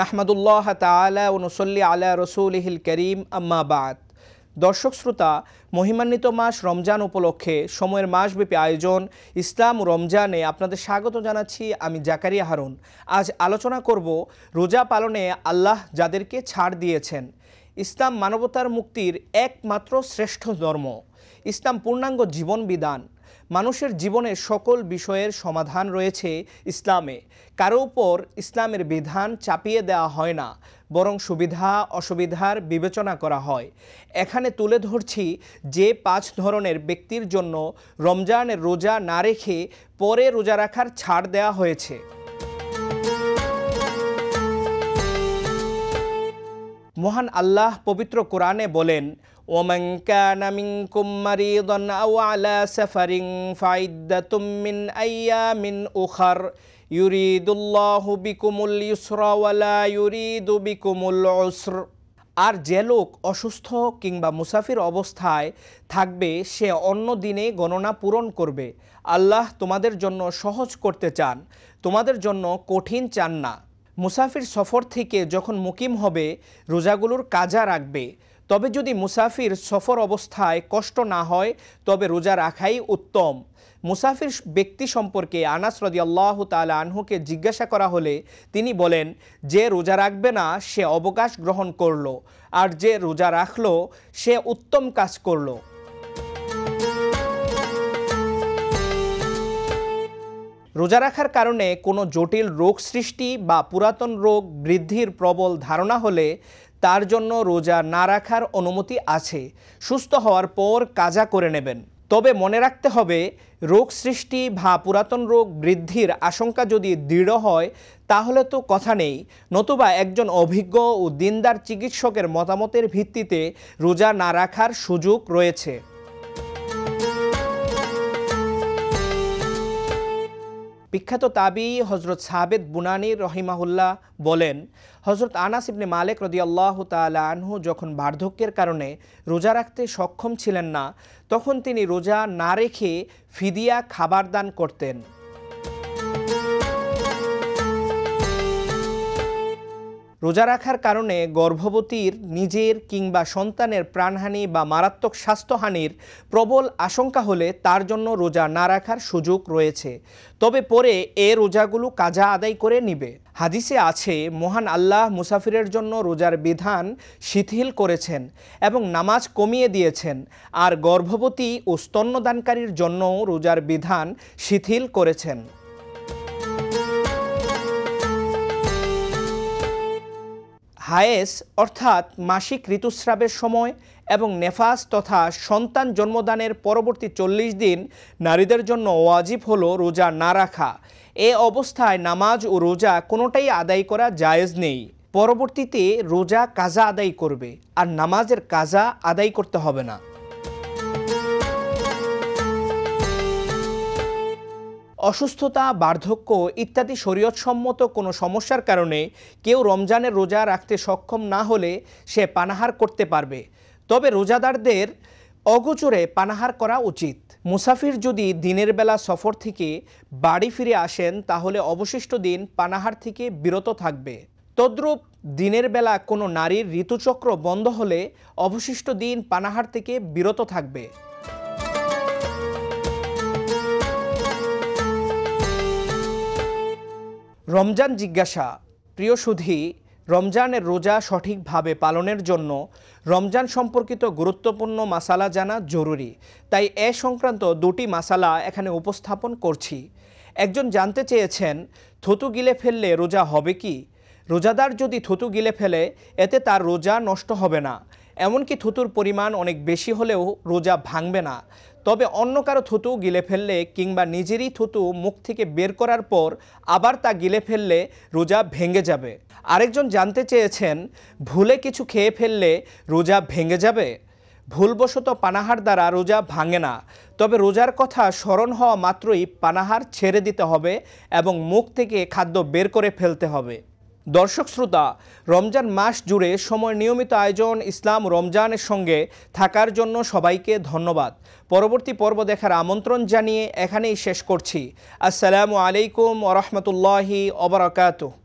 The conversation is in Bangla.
নাহমাদুল্লাহ তাআলা ও নুসল্লি আলা রসুলিহিল করিম আম্মা বাদ। দর্শক শ্রোতা, মহিমান্বিত মাস রমজান উপলক্ষে সময়ের মাসব্যাপী আয়োজন ইসলাম ও রমজানে আপনাদের স্বাগত জানাচ্ছি। আমি জাকারিয়া হারুন। আজ আলোচনা করব রোজা পালনে আল্লাহ যাদেরকে ছাড় দিয়েছেন। ইসলাম মানবতার মুক্তির একমাত্র শ্রেষ্ঠ ধর্ম। ইসলাম পূর্ণাঙ্গ জীবন বিধান। মানুষের জীবনের সকল বিষয়ের সমাধান রয়েছে ইসলামে। কারো উপর ইসলামের বিধান চাপিয়ে দেওয়া হয় না, বরং সুবিধা অসুবিধার বিবেচনা করা হয়। এখানে তুলে ধরছি যে 5 ধরনের ব্যক্তির জন্য রমজানের রোজা না রেখে পরে রোজা রাখার ছাড় দেওয়া হয়েছে। মহান আল্লাহ পবিত্র কোরআনে বলেন, ওমান কানা মিনকুম মারিদান আও আলা সাফারিন ফাইদ্দাতুম মিন আইয়ামিন উখার ইউরিদুল্লাহু বিকুমুল ইউসরা ওয়া লা ইউরিদু বিকুমুল উসর। আর যে লোক অসুস্থ কিংবা মুসাফির অবস্থায় থাকবে সে অন্য দিনে গণনা পূরণ করবে। আল্লাহ তোমাদের জন্য সহজ করতে চান, তোমাদের জন্য কঠিন চান না। মুসাফির সফর থেকে যখন মুকিম হবে রোজাগুলোর কাজা রাখবে। তবে যদি মুসাফির সফর অবস্থায় কষ্ট না হয় তবে রোজা রাখাই উত্তম। মুসাফির ব্যক্তি সম্পর্কে আনাস রাদিয়াল্লাহু তাআলা আনহুকে জিজ্ঞাসা করা হলে তিনি বলেন, যে রোজা রাখবে না সে অবকাশ গ্রহণ করলো, আর যে রোজা রাখলো সে উত্তম কাজ করলো। রোজা রাখার কারণে কোনো জটিল রোগ সৃষ্টি বা পুরাতন রোগ বৃদ্ধির প্রবল ধারণা হলে তার জন্য রোজা না রাখার অনুমতি আছে। সুস্থ হওয়ার পর কাজা করে নেবেন। তবে মনে রাখতে হবে, রোগ সৃষ্টি বা পুরাতন রোগ বৃদ্ধির আশঙ্কা যদি দৃঢ় হয় তাহলে তো কথা নেই, নতুবা একজন অভিজ্ঞ ও দিনদার চিকিৎসকের মতামতের ভিত্তিতে রোজা না রাখার সুযোগ রয়েছে। বিখ্যাত তাবি হজরত সাবেত বুনানি রহিমাহুল্লাহ বলেন, হজরত আনাস ইবনে মালিক রাদিয়াল্লাহু তাআলা আনহু যখন বার্ধক্যের কারণে রোজা রাখতে সক্ষম ছিলেন না তখন তিনি রোজা না রেখে ফিদিয়া খাবার দান করতেন। রোজা রাখার কারণে গর্ভবতীর নিজের কিংবা সন্তানের প্রাণহানি বা মারাত্মক স্বাস্থ্যহানির প্রবল আশঙ্কা হলে তার জন্য রোজা না রাখার সুযোগ রয়েছে। তবে পরে এ রোজাগুলো কাজা আদায় করে নিবে। হাদিসে আছে, মহান আল্লাহ মুসাফিরের জন্য রোজার বিধান শিথিল করেছেন এবং নামাজ কমিয়ে দিয়েছেন, আর গর্ভবতী ও স্তন্যদানকারীর জন্যও রোজার বিধান শিথিল করেছেন। হায়েস অর্থাৎ মাসিক ঋতুস্রাবের সময় এবং নেফাস তথা সন্তান জন্মদানের পরবর্তী 40 দিন নারীদের জন্য ওয়াজিব হলো রোজা না রাখা। এ অবস্থায় নামাজ ও রোজা কোনোটাই আদায় করা জায়েজ নেই। পরবর্তীতে রোজা কাজা আদায় করবে, আর নামাজের কাজা আদায় করতে হবে না। অসুস্থতা, বার্ধক্য ইত্যাদি শরীয়তসম্মত কোনো সমস্যার কারণে কেউ রমজানের রোজা রাখতে সক্ষম না হলে সে পানাহার করতে পারবে। তবে রোজাদারদের অগোচরে পানাহার করা উচিত। মুসাফির যদি দিনের বেলা সফর থেকে বাড়ি ফিরে আসেন তাহলে অবশিষ্ট দিন পানাহার থেকে বিরত থাকবে। তদ্রূপ দিনের বেলা কোনো নারীর ঋতুচক্র বন্ধ হলে অবশিষ্ট দিন পানাহার থেকে বিরত থাকবে। রমজান জিজ্ঞাসা। প্রিয় সুধী, রমজানের রোজা সঠিকভাবে পালনের জন্য রমজান সম্পর্কিত গুরুত্বপূর্ণ মাসালা জানা জরুরি। তাই এ সংক্রান্ত 2টি মাসালা এখানে উপস্থাপন করছি। একজন জানতে চেয়েছেন, থুতু গিলে ফেললে রোজা হবে কি? রোজাদার যদি থুতু গিলে ফেলে এতে তার রোজা নষ্ট হবে না, এমনকি থুতুর পরিমাণ অনেক বেশি হলেও রোজা ভাঙবে না। তবে অন্য কারো থুতু গিলে ফেললে কিংবা নিজেরই থুতু মুখ থেকে বের করার পর আবার তা গিলে ফেললে রোজা ভেঙে যাবে। আরেকজন জানতে চেয়েছেন, ভুলে কিছু খেয়ে ফেললে রোজা ভেঙে যাবে? ভুলবশত পানাহার দ্বারা রোজা ভাঙে না, তবে রোজার কথা স্মরণ হওয়া মাত্রই পানাহার ছেড়ে দিতে হবে এবং মুখ থেকে খাদ্য বের করে ফেলতে হবে। দর্শক শ্রোতা, রমজান মাস জুড়ে সময় নিয়মিত আয়োজন ইসলাম রমজানের সঙ্গে থাকার জন্য সবাইকে ধন্যবাদ। পরবর্তী পর্ব দেখার আমন্ত্রণ জানিয়ে এখানেই শেষ করছি। আসসালামু আলাইকুম ওয়া রাহমাতুল্লাহি ওয়া বারাকাতুহু।